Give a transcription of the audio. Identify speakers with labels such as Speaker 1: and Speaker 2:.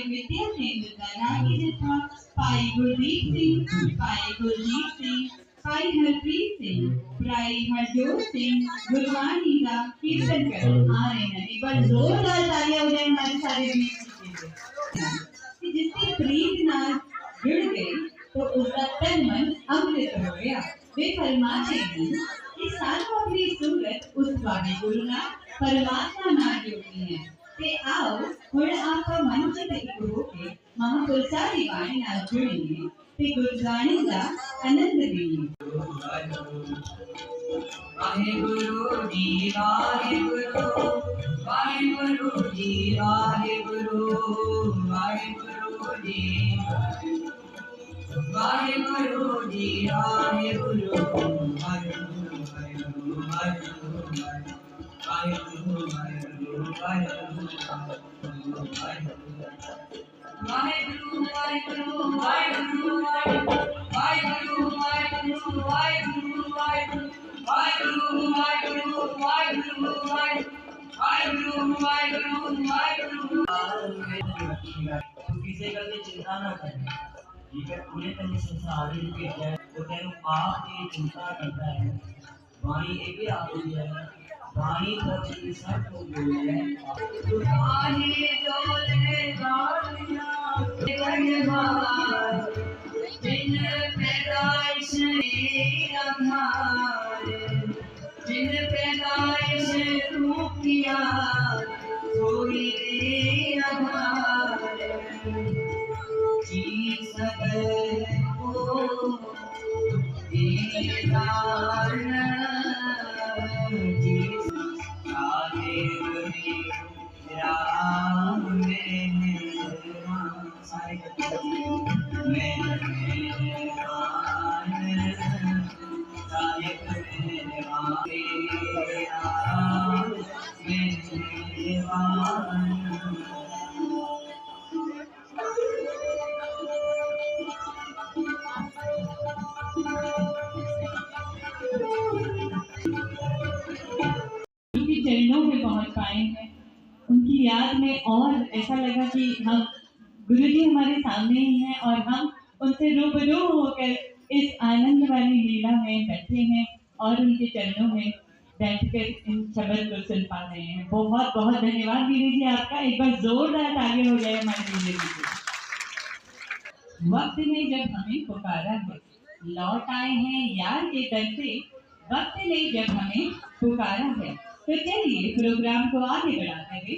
Speaker 1: विद्या केंद्र का नागरिक था भाई गुरदीप सिंह, भाई हरप्रीत सिंह, भाई हरजोत सिंह गुरबानी का कीर्तन कर आ रहे हैं। एक बार जोरदार तालियां हो जाए हमारे सारे वीर कि जिसकी प्रीत नाल जुड़ गई तो उसका तन मन अमृत हो गया। वे फरमाते हैं कि सानू अपनी सूरत उस वाहिगुरु नाल परमात्मा नाल जोड़नी है। ते आओ हुण आप मन च एक हो के महापुरुषां दी बाणी नाल जुड़िए ते गुरबाणी दा आनंद लईए। वाहिगुरु जी वाहिगुरु, वाहिगुरु जी वाहिगुरु, वाहिगुरु जी वाहिगुरु जी वाहिगुरु, वाहिगुरु वाहिगुरु वाहिगुरु वाहिगुरु वाहिगुरु वाहिगुरु वाहिगुरु वाहिगुरु वाहिगुरु वाहिगुरु वाहिगुरु वाहिगुरु वाहिगुरु वाहिगुरु वाहिगुरु वाहिगुरु। किसी गल की चिंता ना करें, ठीक है। पूरे तेन संसार के वो तेन आप की चिंता करता है। वाणी ये भी आती है, वाणी बची सब को बोले वाणी डोले गालियां करवार जिन पैदाइश आधार, जिन पैदाइश रूपिया कोई आधार जी सगर को दीदार जी राम में सारे चरणों में पहुंच पाए हैं। उनकी याद में और ऐसा लगा कि हम गुरु जी हमारे सामने ही हैं और हम उनसे रूबरू होकर इस आनंद वाली लीला में बैठे हैं और उनके चरणों में बैठकर इन शब्द को सुन पा रहे हैं। बहुत बहुत धन्यवाद वीरे जी आपका। एक बार जोरदार तालियां हो जाए हमारे वीरे जी को। वक्त ने जब हमें पुकारा है, लौट आए हैं यार के दर से। वक्त ने जब हमें पुकारा है, तो चलिए प्रोग्राम को आगे बढ़ाते हुए